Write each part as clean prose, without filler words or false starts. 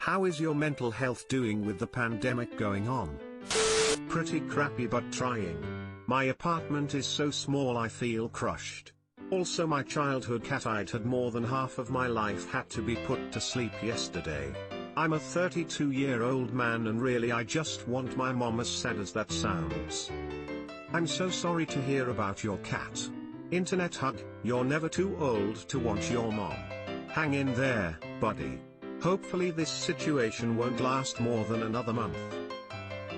How is your mental health doing with the pandemic going on? Pretty crappy but trying. My apartment is so small I feel crushed. Also my childhood cat I'd had more than half of my life had to be put to sleep yesterday. I'm a 32-year-old man and really I just want my mom, as sad as that sounds. I'm so sorry to hear about your cat. Internet hug, you're never too old to want your mom. Hang in there, buddy. Hopefully this situation won't last more than another month.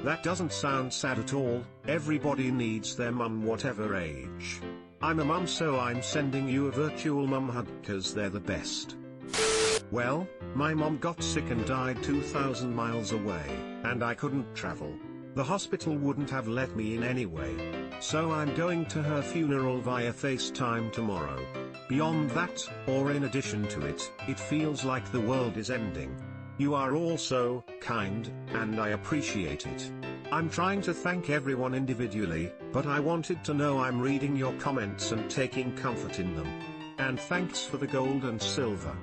That doesn't sound sad at all, everybody needs their mum whatever age. I'm a mum, so I'm sending you a virtual mum hug cause they're the best. Well, my mom got sick and died 2,000 miles away, and I couldn't travel. The hospital wouldn't have let me in anyway. So I'm going to her funeral via FaceTime tomorrow. Beyond that, or in addition to it, it feels like the world is ending. You are all so kind, and I appreciate it. I'm trying to thank everyone individually, but I wanted to know I'm reading your comments and taking comfort in them. And thanks for the gold and silver.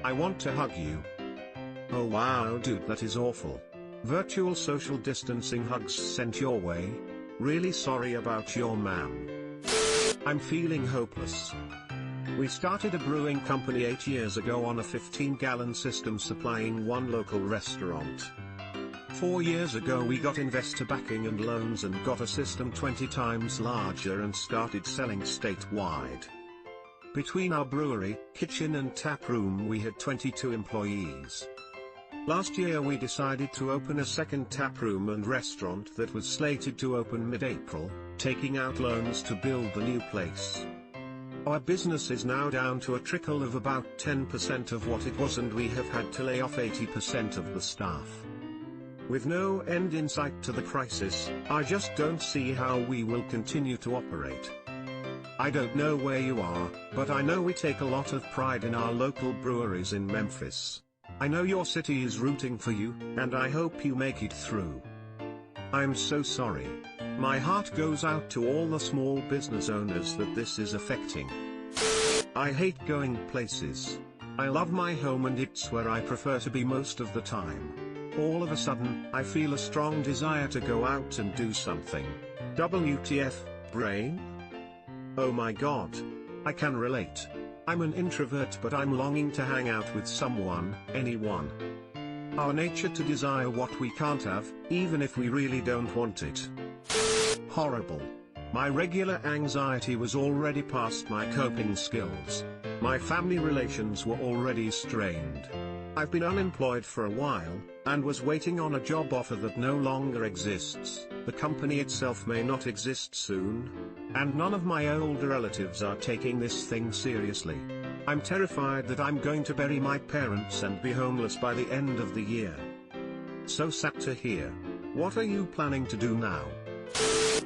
I want to hug you. Oh wow dude, that is awful. Virtual social distancing hugs sent your way. Really sorry about your man. I'm feeling hopeless. We started a brewing company 8 years ago on a 15-gallon system supplying one local restaurant. 4 years ago we got investor backing and loans and got a system 20 times larger and started selling statewide. Between our brewery, kitchen and tap room we had 22 employees. Last year we decided to open a second tap room and restaurant that was slated to open mid-April, taking out loans to build the new place. Our business is now down to a trickle of about 10% of what it was, and we have had to lay off 80% of the staff. With no end in sight to the crisis, I just don't see how we will continue to operate. I don't know where you are, but I know we take a lot of pride in our local breweries in Memphis. I know your city is rooting for you, and I hope you make it through. I'm so sorry. My heart goes out to all the small business owners that this is affecting. I hate going places. I love my home and it's where I prefer to be most of the time. All of a sudden, I feel a strong desire to go out and do something. WTF, brain? Oh my god. I can relate. I'm an introvert, but I'm longing to hang out with someone, anyone. Our nature to desire what we can't have, even if we really don't want it. Horrible. My regular anxiety was already past my coping skills. My family relations were already strained. I've been unemployed for a while, and was waiting on a job offer that no longer exists. The company itself may not exist soon. And none of my older relatives are taking this thing seriously. I'm terrified that I'm going to bury my parents and be homeless by the end of the year. So sad to hear. What are you planning to do now?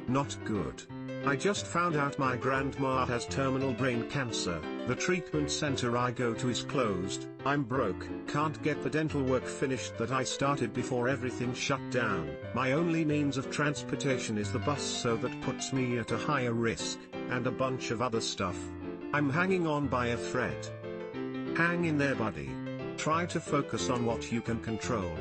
Not good. I just found out my grandma has terminal brain cancer, the treatment center I go to is closed, I'm broke, can't get the dental work finished that I started before everything shut down, my only means of transportation is the bus, so that puts me at a higher risk, and a bunch of other stuff. I'm hanging on by a thread. Hang in there buddy. Try to focus on what you can control.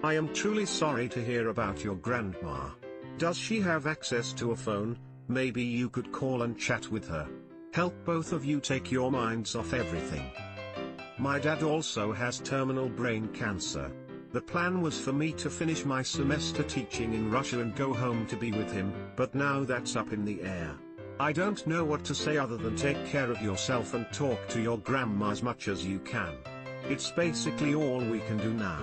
I am truly sorry to hear about your grandma. Does she have access to a phone? Maybe you could call and chat with her. Help both of you take your minds off everything. My dad also has terminal brain cancer. The plan was for me to finish my semester teaching in Russia and go home to be with him, but now that's up in the air. I don't know what to say other than take care of yourself and talk to your grandma as much as you can. It's basically all we can do now.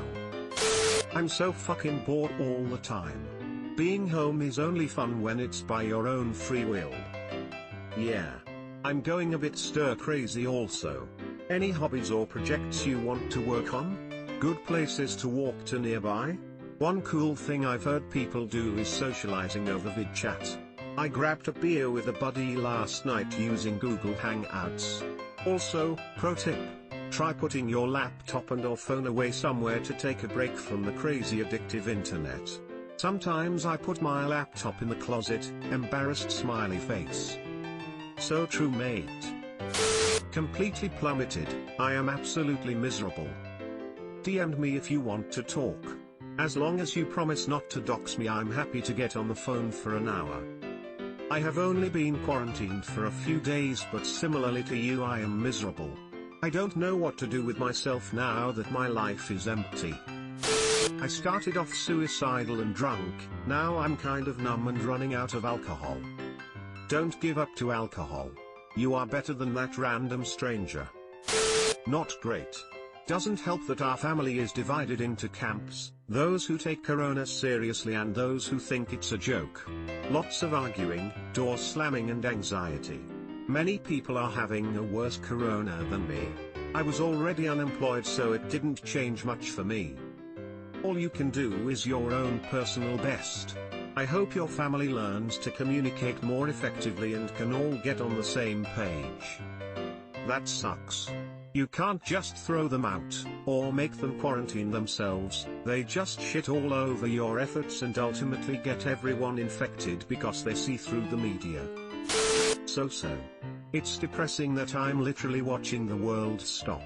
I'm so fucking bored all the time. Being home is only fun when it's by your own free will. Yeah. I'm going a bit stir crazy also. Any hobbies or projects you want to work on? Good places to walk to nearby? One cool thing I've heard people do is socializing over vid chat. I grabbed a beer with a buddy last night using Google Hangouts. Also, pro tip. Try putting your laptop and or phone away somewhere to take a break from the crazy addictive internet. Sometimes I put my laptop in the closet, embarrassed smiley face. So true mate. Completely plummeted, I am absolutely miserable. DM me if you want to talk. As long as you promise not to dox me, I'm happy to get on the phone for an hour. I have only been quarantined for a few days, but similarly to you, I am miserable. I don't know what to do with myself now that my life is empty. I started off suicidal and drunk, now I'm kind of numb and running out of alcohol. Don't give up to alcohol. You are better than that random stranger. Not great. Doesn't help that our family is divided into camps, those who take corona seriously and those who think it's a joke. Lots of arguing, door slamming and anxiety. Many people are having a worse corona than me. I was already unemployed, so it didn't change much for me. All you can do is your own personal best. I hope your family learns to communicate more effectively and can all get on the same page. That sucks. You can't just throw them out, or make them quarantine themselves. They just shit all over your efforts and ultimately get everyone infected because they see through the media. So. It's depressing that I'm literally watching the world stop.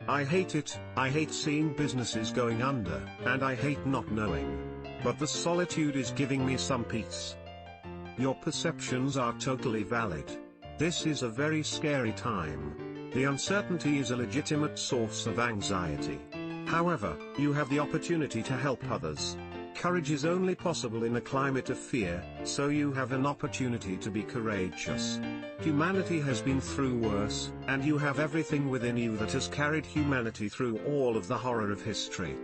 I hate it, I hate seeing businesses going under, and I hate not knowing. But the solitude is giving me some peace. Your perceptions are totally valid. This is a very scary time. The uncertainty is a legitimate source of anxiety. However, you have the opportunity to help others. Courage is only possible in a climate of fear, so you have an opportunity to be courageous. Humanity has been through worse, and you have everything within you that has carried humanity through all of the horror of history.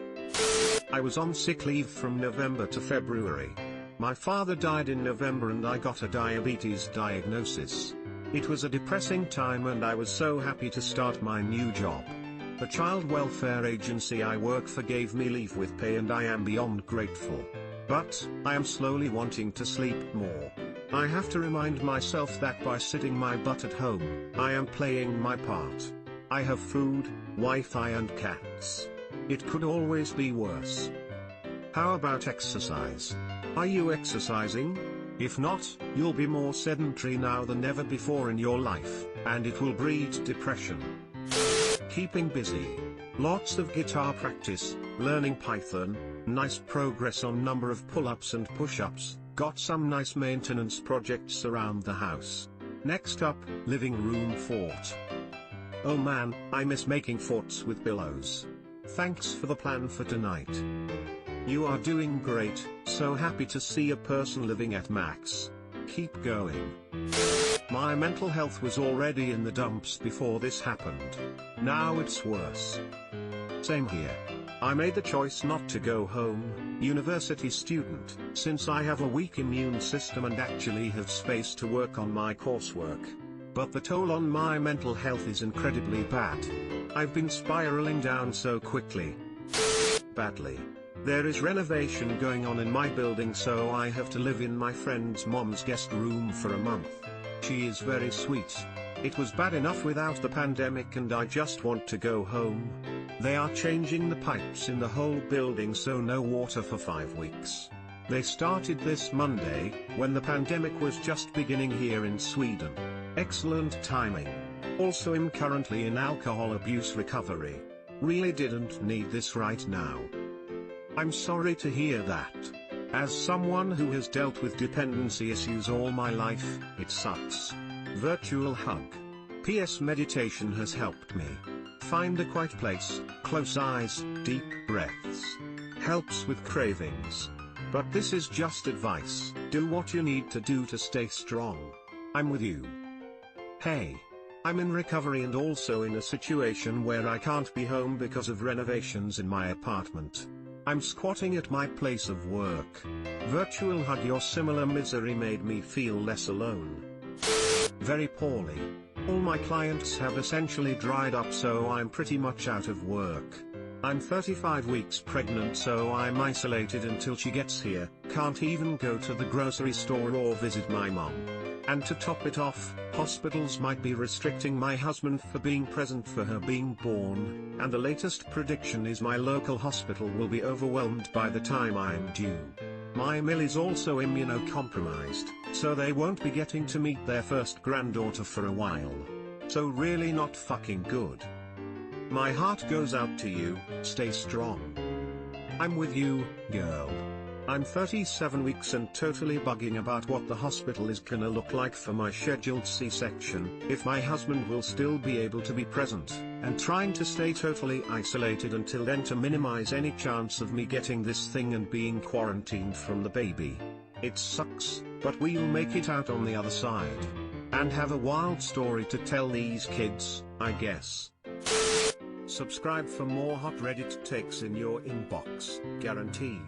I was on sick leave from November to February. My father died in November and I got a diabetes diagnosis. It was a depressing time and I was so happy to start my new job. The child welfare agency I work for gave me leave with pay and I am beyond grateful. But, I am slowly wanting to sleep more. I have to remind myself that by sitting my butt at home, I am playing my part. I have food, Wi-Fi and cats. It could always be worse. How about exercise? Are you exercising? If not, you'll be more sedentary now than ever before in your life, and it will breed depression. Keeping busy. Lots of guitar practice, learning Python, nice progress on number of pull-ups and push-ups, got some nice maintenance projects around the house. Next up, living room fort. Oh man, I miss making forts with pillows. Thanks for the plan for tonight. You are doing great, so happy to see a person living at max. Keep going. My mental health was already in the dumps before this happened. Now it's worse. Same here. I made the choice not to go home, university student, since I have a weak immune system and actually have space to work on my coursework. But the toll on my mental health is incredibly bad. I've been spiraling down so quickly. Badly. There is renovation going on in my building, so I have to live in my friend's mom's guest room for a month. She is very sweet. It was bad enough without the pandemic and I just want to go home. They are changing the pipes in the whole building, so no water for 5 weeks. They started this Monday, when the pandemic was just beginning here in Sweden. Excellent timing. Also am currently in alcohol abuse recovery. Really didn't need this right now. I'm sorry to hear that. As someone who has dealt with dependency issues all my life, it sucks. Virtual hug. PS meditation has helped me. Find a quiet place, close eyes, deep breaths. Helps with cravings. But this is just advice. Do what you need to do to stay strong. I'm with you. Hey. I'm in recovery and also in a situation where I can't be home because of renovations in my apartment. I'm squatting at my place of work. Virtual hug. Your similar misery made me feel less alone. Very poorly. All my clients have essentially dried up, so I'm pretty much out of work. I'm 35 weeks pregnant, so I'm isolated until she gets here, can't even go to the grocery store or visit my mom. And to top it off, hospitals might be restricting my husband for being present for her being born, and the latest prediction is my local hospital will be overwhelmed by the time I'm due. My mill is also immunocompromised, so they won't be getting to meet their first granddaughter for a while. So really not fucking good. My heart goes out to you, stay strong. I'm with you, girl. I'm 37 weeks and totally bugging about what the hospital is gonna look like for my scheduled C-section, if my husband will still be able to be present, and trying to stay totally isolated until then to minimize any chance of me getting this thing and being quarantined from the baby. It sucks, but we'll make it out on the other side. And have a wild story to tell these kids, I guess. Subscribe for more hot Reddit takes in your inbox, guaranteed.